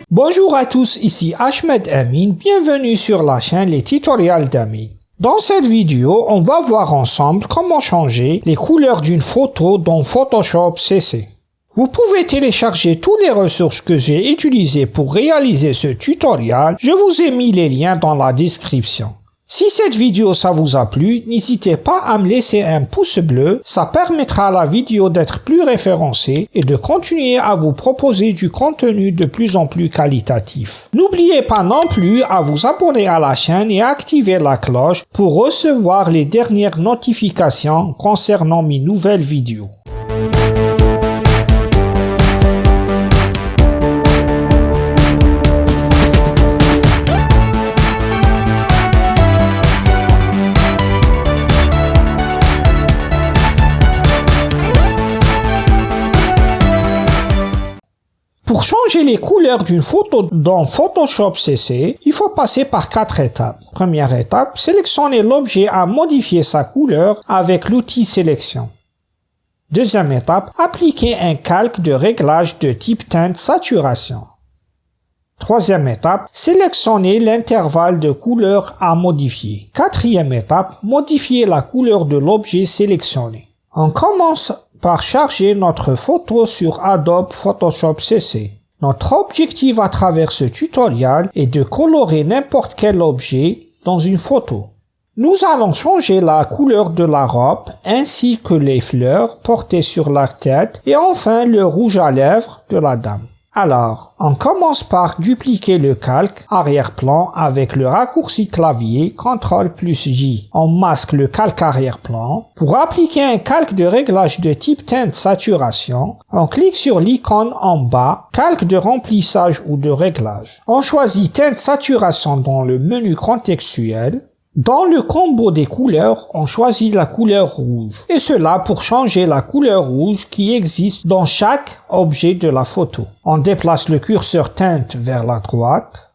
Bonjour à tous, ici Ahmed Amin, bienvenue sur la chaîne Les Tutoriels d'Amin. Dans cette vidéo, on va voir ensemble comment changer les couleurs d'une photo dans Photoshop CC. Vous pouvez télécharger toutes les ressources que j'ai utilisées pour réaliser ce tutoriel, je vous ai mis les liens dans la description. Si cette vidéo ça vous a plu, n'hésitez pas à me laisser un pouce bleu, ça permettra à la vidéo d'être plus référencée et de continuer à vous proposer du contenu de plus en plus qualitatif. N'oubliez pas non plus à vous abonner à la chaîne et activer la cloche pour recevoir les dernières notifications concernant mes nouvelles vidéos. Pour changer les couleurs d'une photo dans Photoshop CC, il faut passer par 4 étapes. Première étape, sélectionner l'objet à modifier sa couleur avec l'outil Sélection. Deuxième étape, appliquer un calque de réglage de type teinte saturation. Troisième étape, sélectionner l'intervalle de couleur à modifier. Quatrième étape, modifier la couleur de l'objet sélectionné. On commence par charger notre photo sur Adobe Photoshop CC. Notre objectif à travers ce tutoriel est de colorer n'importe quel objet dans une photo. Nous allons changer la couleur de la robe ainsi que les fleurs portées sur la tête et enfin le rouge à lèvres de la dame. Alors, on commence par dupliquer le calque arrière-plan avec le raccourci clavier CTRL+J. On masque le calque arrière-plan. Pour appliquer un calque de réglage de type teinte saturation, on clique sur l'icône en bas, calque de remplissage ou de réglage. On choisit teinte saturation dans le menu contextuel. Dans le combo des couleurs, on choisit la couleur rouge. Et cela pour changer la couleur rouge qui existe dans chaque objet de la photo. On déplace le curseur teinte vers la droite.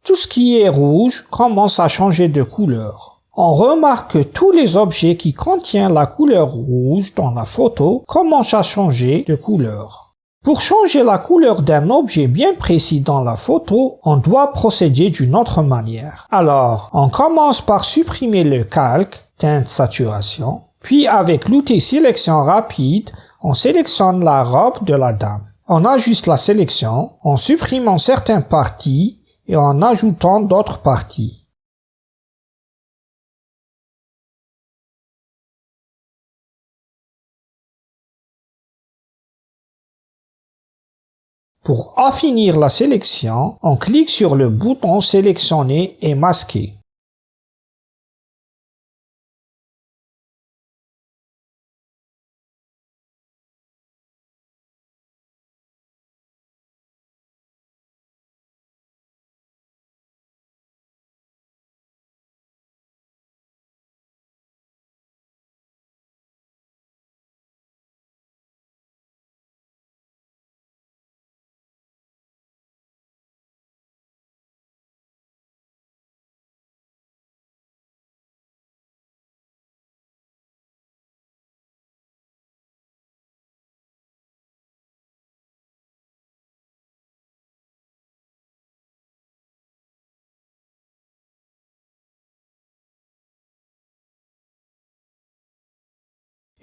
Tout ce qui est rouge commence à changer de couleur. On remarque que tous les objets qui contiennent la couleur rouge dans la photo commencent à changer de couleur. Pour changer la couleur d'un objet bien précis dans la photo, on doit procéder d'une autre manière. Alors, on commence par supprimer le calque, teinte saturation, puis avec l'outil sélection rapide, on sélectionne la robe de la dame. On ajuste la sélection en supprimant certaines parties et en ajoutant d'autres parties. Pour finir la sélection, on clique sur le bouton sélectionner et masquer.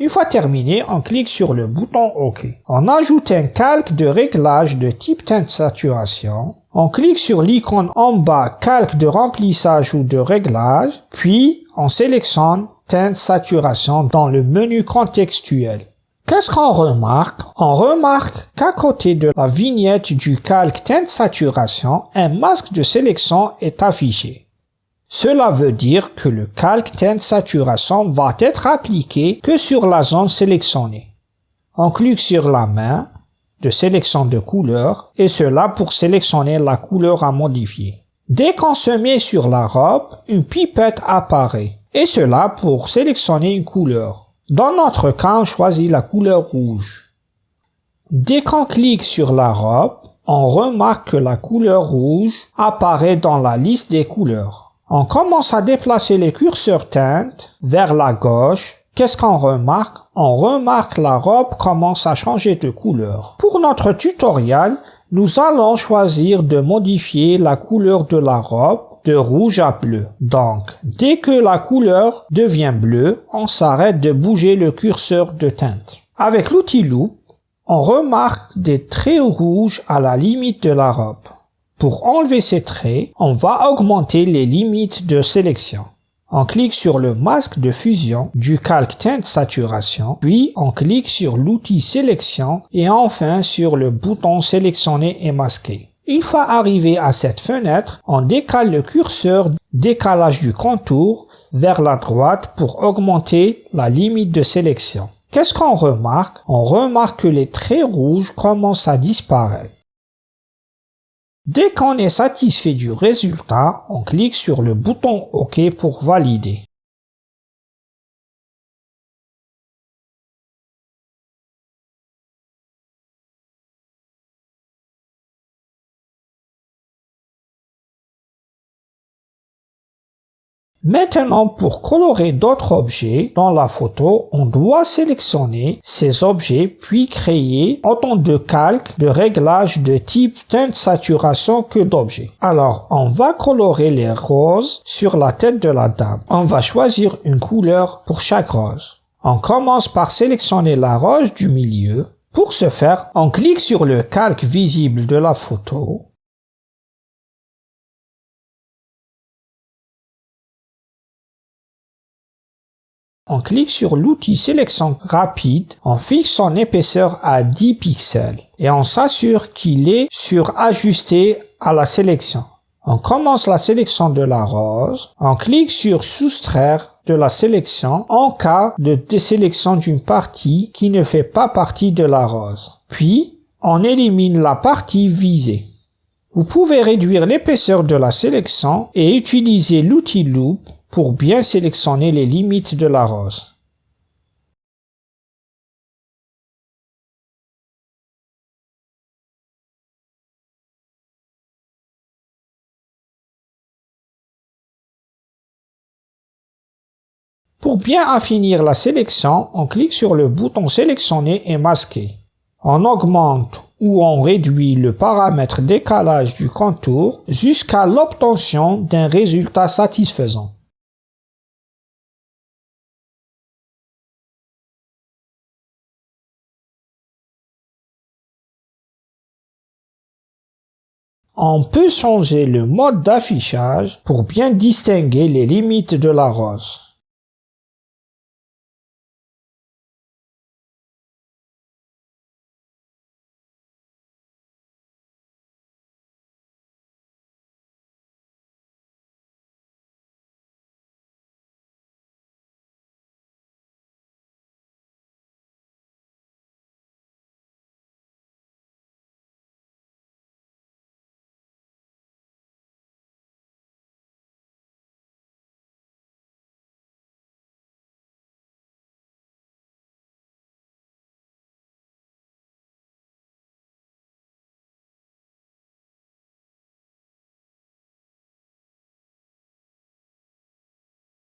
Une fois terminé, on clique sur le bouton OK. On ajoute un calque de réglage de type teinte saturation. On clique sur l'icône en bas calque de remplissage ou de réglage, puis on sélectionne teinte saturation dans le menu contextuel. Qu'est-ce qu'on remarque? On remarque qu'à côté de la vignette du calque teinte saturation, un masque de sélection est affiché. Cela veut dire que le calque teinte saturation va être appliqué que sur la zone sélectionnée. On clique sur la main, de sélection de couleurs, et cela pour sélectionner la couleur à modifier. Dès qu'on se met sur la robe, une pipette apparaît, et cela pour sélectionner une couleur. Dans notre cas, on choisit la couleur rouge. Dès qu'on clique sur la robe, on remarque que la couleur rouge apparaît dans la liste des couleurs. On commence à déplacer le curseur teinte vers la gauche. Qu'est-ce qu'on remarque? On remarque que la robe commence à changer de couleur. Pour notre tutoriel, nous allons choisir de modifier la couleur de la robe de rouge à bleu. Donc, dès que la couleur devient bleue, on s'arrête de bouger le curseur de teinte. Avec l'outil Loupe, on remarque des traits rouges à la limite de la robe. Pour enlever ces traits, on va augmenter les limites de sélection. On clique sur le masque de fusion du calque teinte saturation, puis on clique sur l'outil sélection et enfin sur le bouton sélectionner et masquer. Une fois arrivé à cette fenêtre, on décale le curseur décalage du contour vers la droite pour augmenter la limite de sélection. Qu'est-ce qu'on remarque? On remarque que les traits rouges commencent à disparaître. Dès qu'on est satisfait du résultat, on clique sur le bouton OK pour valider. Maintenant, pour colorer d'autres objets dans la photo, on doit sélectionner ces objets puis créer autant de calques de réglage de type teinte saturation que d'objets. Alors, on va colorer les roses sur la tête de la dame. On va choisir une couleur pour chaque rose. On commence par sélectionner la rose du milieu. Pour ce faire, on clique sur le calque visible de la photo. On clique sur l'outil sélection rapide, on fixe son épaisseur à 10 pixels et on s'assure qu'il est sur ajuster à la sélection. On commence la sélection de la rose, on clique sur soustraire de la sélection en cas de désélection d'une partie qui ne fait pas partie de la rose. Puis, on élimine la partie visée. Vous pouvez réduire l'épaisseur de la sélection et utiliser l'outil Loupe pour bien sélectionner les limites de la rose. Pour bien affinir la sélection, on clique sur le bouton sélectionner et masquer. On augmente ou on réduit le paramètre décalage du contour jusqu'à l'obtention d'un résultat satisfaisant. On peut changer le mode d'affichage pour bien distinguer les limites de la rose.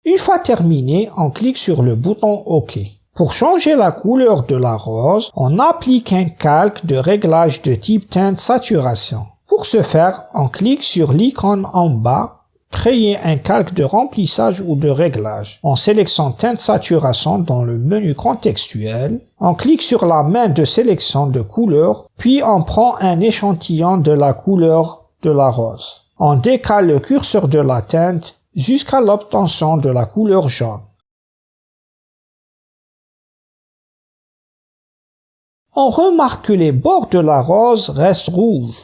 Une fois terminé, on clique sur le bouton OK. Pour changer la couleur de la rose, on applique un calque de réglage de type teinte saturation. Pour ce faire, on clique sur l'icône en bas, créer un calque de remplissage ou de réglage. On sélectionne teinte saturation dans le menu contextuel. On clique sur la main de sélection de couleur, puis on prend un échantillon de la couleur de la rose. On décale le curseur de la teinte jusqu'à l'obtention de la couleur jaune. On remarque que les bords de la rose restent rouges.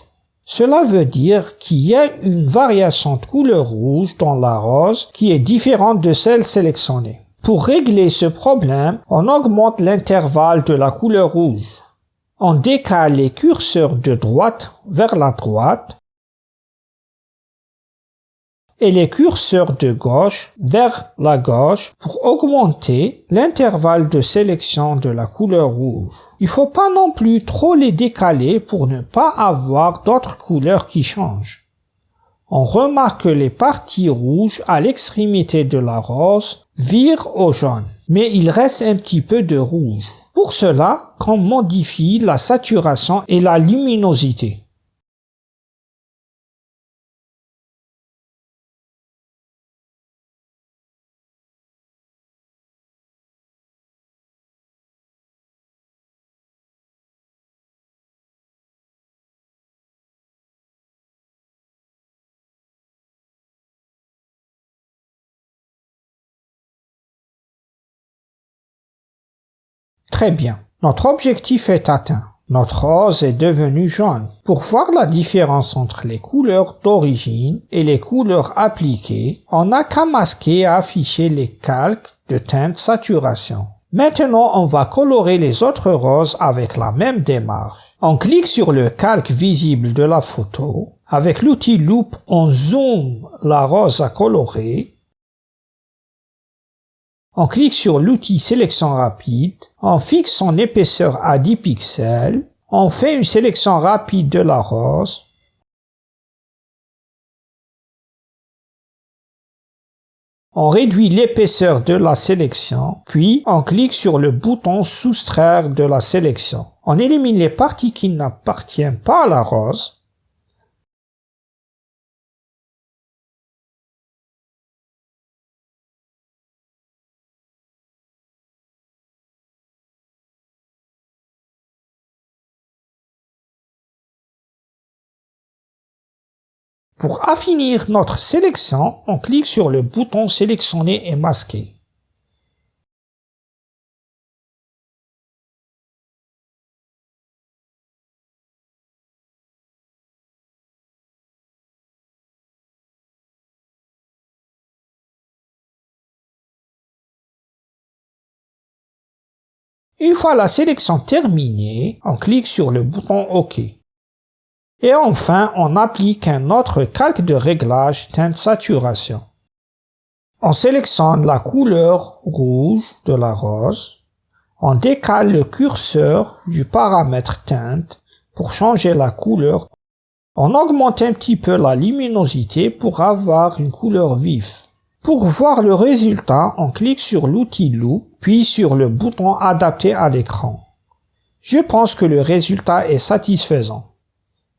Cela veut dire qu'il y a une variation de couleur rouge dans la rose qui est différente de celle sélectionnée. Pour régler ce problème, on augmente l'intervalle de la couleur rouge. On décale les curseurs de droite vers la droite et les curseurs de gauche vers la gauche pour augmenter l'intervalle de sélection de la couleur rouge. Il ne faut pas non plus trop les décaler pour ne pas avoir d'autres couleurs qui changent. On remarque que les parties rouges à l'extrémité de la rose virent au jaune, mais il reste un petit peu de rouge. Pour cela, qu'on modifie la saturation et la luminosité. Très bien. Notre objectif est atteint. Notre rose est devenue jaune. Pour voir la différence entre les couleurs d'origine et les couleurs appliquées, on n'a qu'à masquer et afficher les calques de teinte saturation. Maintenant, on va colorer les autres roses avec la même démarche. On clique sur le calque visible de la photo. Avec l'outil Loupe, on zoome la rose à colorer. On clique sur l'outil sélection rapide, on fixe son épaisseur à 10 pixels, on fait une sélection rapide de la rose, on réduit l'épaisseur de la sélection, puis on clique sur le bouton soustraire de la sélection. On élimine les parties qui n'appartiennent pas à la rose. Pour affiner notre sélection, on clique sur le bouton sélectionner et masquer. Une fois la sélection terminée, on clique sur le bouton OK. Et enfin, on applique un autre calque de réglage teinte saturation. On sélectionne la couleur rouge de la rose. On décale le curseur du paramètre teinte pour changer la couleur. On augmente un petit peu la luminosité pour avoir une couleur vive. Pour voir le résultat, on clique sur l'outil Loupe, puis sur le bouton adapté à l'écran. Je pense que le résultat est satisfaisant.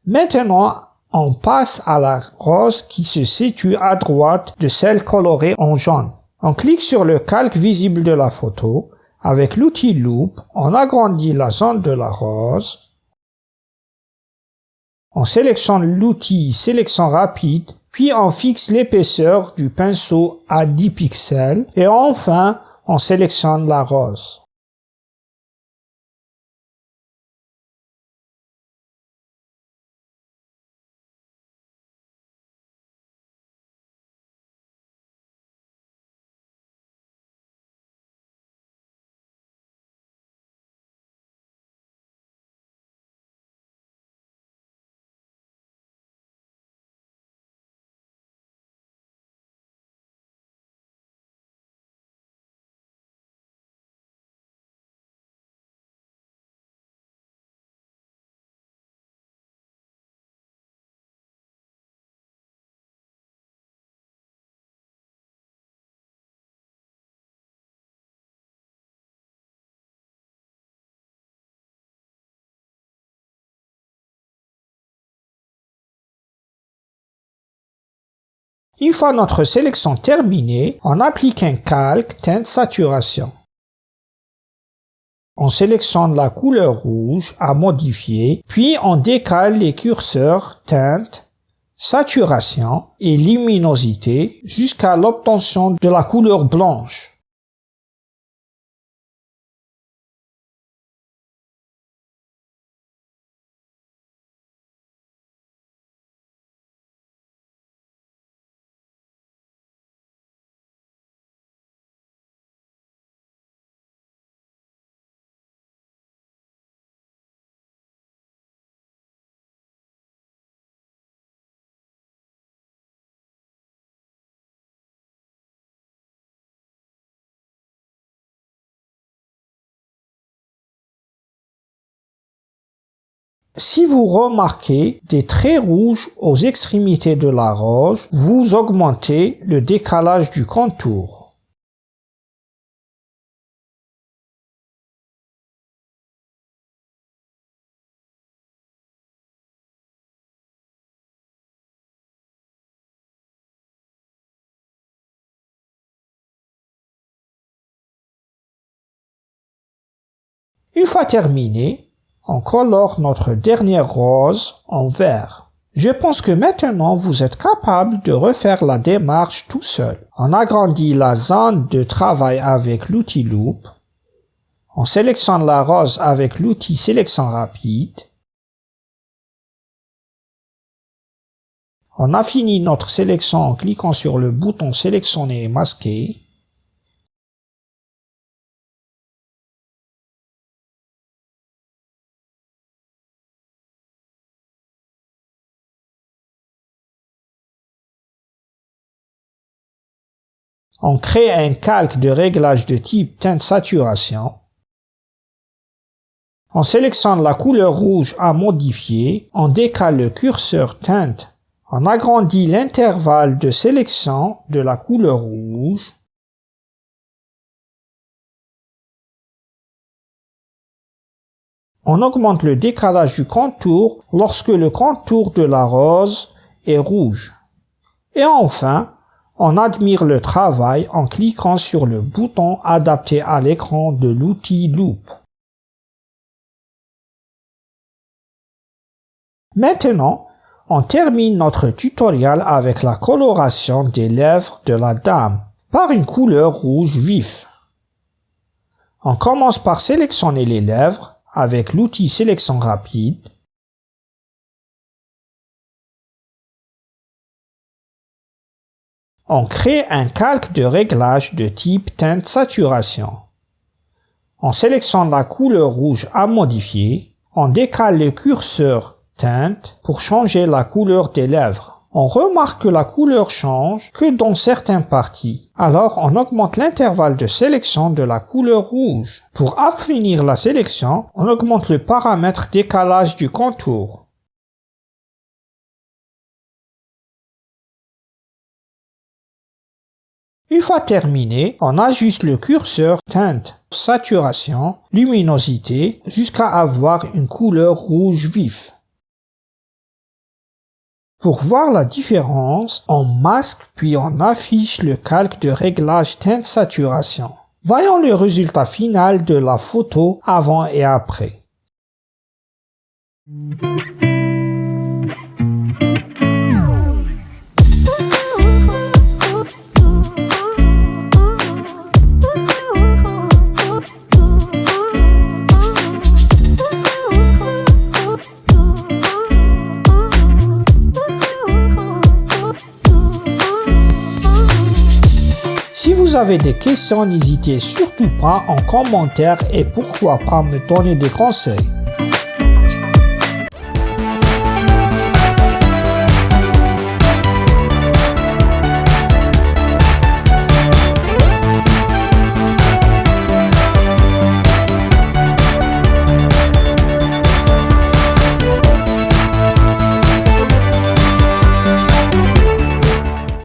Maintenant, on passe à la rose qui se situe à droite de celle colorée en jaune. On clique sur le calque visible de la photo. Avec l'outil Loupe, on agrandit la zone de la rose. On sélectionne l'outil sélection rapide, puis on fixe l'épaisseur du pinceau à 10 pixels et enfin, on sélectionne la rose. Une fois notre sélection terminée, on applique un calque teinte saturation. On sélectionne la couleur rouge à modifier, puis on décale les curseurs teinte, saturation et luminosité jusqu'à l'obtention de la couleur blanche. Si vous remarquez des traits rouges aux extrémités de la rose, vous augmentez le décalage du contour. Une fois terminé, on colore notre dernière rose en vert. Je pense que maintenant vous êtes capable de refaire la démarche tout seul. On agrandit la zone de travail avec l'outil Loupe. On sélectionne la rose avec l'outil Sélection rapide. On affinit notre sélection en cliquant sur le bouton Sélectionner et masquer. On crée un calque de réglage de type teinte saturation. On sélectionne la couleur rouge à modifier. On décale le curseur teinte. On agrandit l'intervalle de sélection de la couleur rouge. On augmente le décalage du contour lorsque le contour de la rose est rouge. Et enfin, on admire le travail en cliquant sur le bouton adapté à l'écran de l'outil Loupe. Maintenant, on termine notre tutoriel avec la coloration des lèvres de la dame par une couleur rouge vif. On commence par sélectionner les lèvres avec l'outil Sélection rapide. On crée un calque de réglage de type teinte saturation. On sélectionne la couleur rouge à modifier. On décale le curseur teinte pour changer la couleur des lèvres. On remarque que la couleur change que dans certaines parties. Alors on augmente l'intervalle de sélection de la couleur rouge. Pour affinir la sélection, on augmente le paramètre décalage du contour. Une fois terminé, on ajuste le curseur teinte, saturation, luminosité jusqu'à avoir une couleur rouge vif. Pour voir la différence, on masque puis on affiche le calque de réglage teinte saturation. Voyons le résultat final de la photo avant et après. Si vous avez des questions, n'hésitez surtout pas en commentaire et pourquoi pas me donner des conseils.